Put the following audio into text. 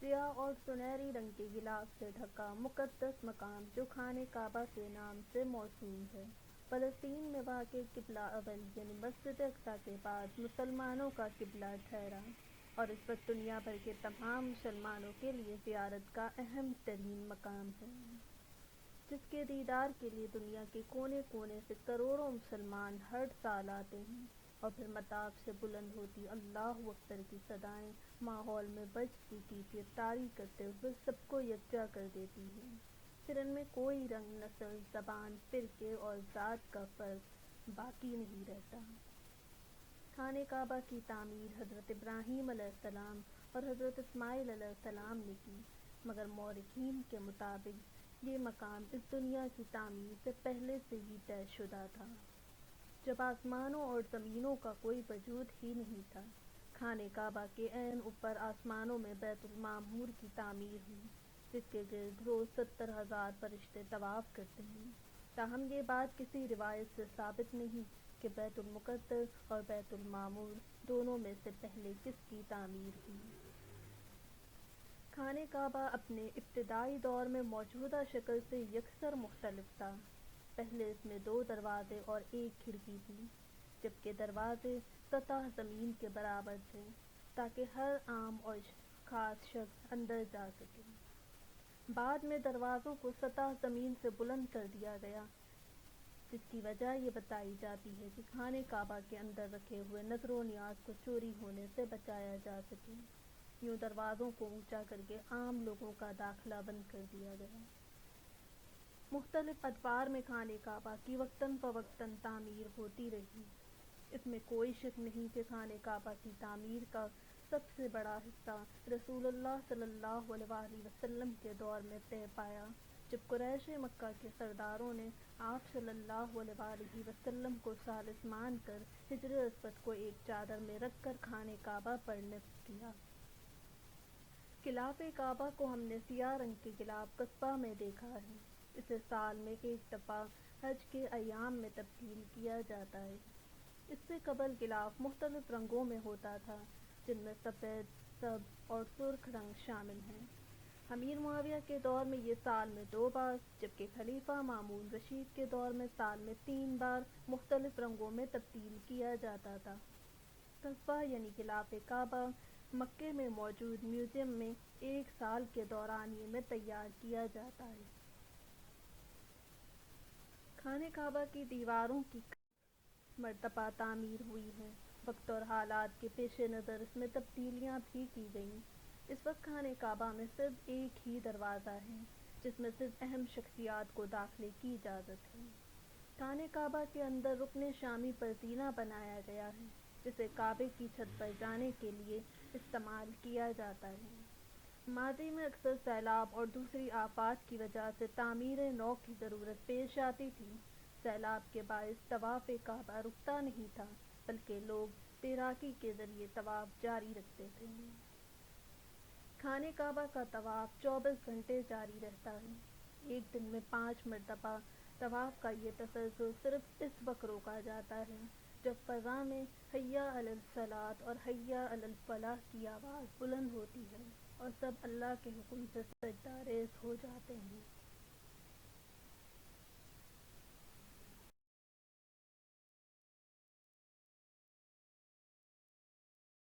سیاہ اور سنہری رنگ کے غلاف سے ڈھکا مقدس مقام جو خانہ کعبہ کے نام سے موسوم ہے، فلسطین میں واقع قبلہ اول یعنی مسجد اقصیٰ کے بعد مسلمانوں کا قبلہ ٹھہرا اور اس وقت دنیا بھر کے تمام مسلمانوں کے لیے زیارت کا اہم ترین مقام ہے، جس کے دیدار کے لیے دنیا کے کونے کونے سے کروڑوں مسلمان ہر سال آتے ہیں، اور پھر مطاف سے بلند ہوتی اللہ اکبر کی صدائیں ماحول میں بجتی کیفیت طاری کرتے ہوئے سب کو یکجا کر دیتی ہیں۔ پھر ان میں کوئی رنگ، نسل، زبان، فرقے اور ذات کا فرق باقی نہیں رہتا۔ خانہ کعبہ کی تعمیر حضرت ابراہیم علیہ السلام اور حضرت اسماعیل علیہ السلام نے کی، مگر مورخین کے مطابق یہ مقام اس دنیا کی تعمیر سے پہلے سے ہی طے شدہ تھا، جب آسمانوں اور زمینوں کا کوئی وجود ہی نہیں تھا۔ خانہ کعبہ کے عین اوپر آسمانوں میں بیت المعمور کی تعمیر ہوئی، جس کے گرد روز 70,000 فرشتے طواف کرتے ہیں۔ تاہم یہ بات کسی روایت سے ثابت نہیں کہ بیت المقدس اور بیت المعمور دونوں میں سے پہلے کس کی تعمیر ہوئی۔ خانہ کعبہ اپنے ابتدائی دور میں موجودہ شکل سے یکسر مختلف تھا۔ پہلے اس میں 2 دروازے اور 1 کھڑکی تھی، جبکہ دروازے سطح زمین کے برابر تھے تاکہ ہر عام اور خاص شخص اندر جا سکے۔ بعد میں دروازوں کو سطح زمین سے بلند کر دیا گیا، جس کی وجہ یہ بتائی جاتی ہے کہ خانہ کعبہ کے اندر رکھے ہوئے نذر و نیاز کو چوری ہونے سے بچایا جا سکے۔ یوں دروازوں کو اونچا کر کے عام لوگوں کا داخلہ بند کر دیا گیا۔ مختلف ادوار میں خانہ کعبہ کی وقتاً فوقتاً تعمیر ہوتی رہی۔ اس میں کوئی شک نہیں کہ خانہ کعبہ کی تعمیر کا سب سے بڑا حصہ رسول اللہ صلی اللہ علیہ وسلم کے دور میں طے پایا، جب قریش مکہ کے سرداروں نے آپ صلی اللہ علیہ وسلم کو ثالث مان کر حجر اسود کو ایک چادر میں رکھ کر خانہ کعبہ پر نصب کیا۔ غلاف کعبہ کو ہم نے سیاہ رنگ کے غلاف قصبہ میں دیکھا ہے۔ اسے سال میں 1 دفعہ حج کے ایام میں تبدیل کیا جاتا ہے۔ اس سے قبل غلاف مختلف رنگوں میں ہوتا تھا، جن میں سفید، سبز اور سرخ رنگ شامل ہیں۔ امیر معاویہ کے دور میں یہ سال میں 2 بار، جبکہ خلیفہ مامون رشید کے دور میں سال میں 3 بار مختلف رنگوں میں تبدیل کیا جاتا تھا۔ قصبہ یعنی غلاف کعبہ مکے میں موجود میوزیم میں 1 سال کے دورانیے میں تیار کیا جاتا ہے۔ خانہ کعبہ کی دیواروں کی مرتبہ تعمیر ہوئی ہے۔ وقت اور حالات کے پیش نظر اس میں تبدیلیاں بھی کی گئیں۔ اس وقت خانہ کعبہ میں صرف 1 ہی دروازہ ہے، جس میں صرف اہم شخصیات کو داخلے کی اجازت ہے۔ خانہ کعبہ کے اندر رکن شامی پر زینہ بنایا گیا ہے، جسے کعبے کی چھت پر جانے کے لیے استعمال کیا جاتا ہے۔ ماضی میں اکثر سیلاب اور دوسری آفات کی وجہ سے تعمیر نو کی ضرورت پیش آتی تھی۔ سیلاب کے باعث طواف کعبہ رکتا نہیں تھا، بلکہ لوگ تیراکی کے ذریعے طواف جاری رکھتے تھے۔ خانہ کعبہ کا طواف 24 گھنٹے جاری رہتا ہے۔ ایک دن میں 5 مرتبہ طواف کا یہ تسلسل صرف اس وقت روکا جاتا ہے جب فضا میں حی علی الصلاۃ اور حی علی الفلاح کی آواز بلند ہوتی ہے اور سب اللہ کے حکم سے سجدہ ریز ہو جاتے ہیں۔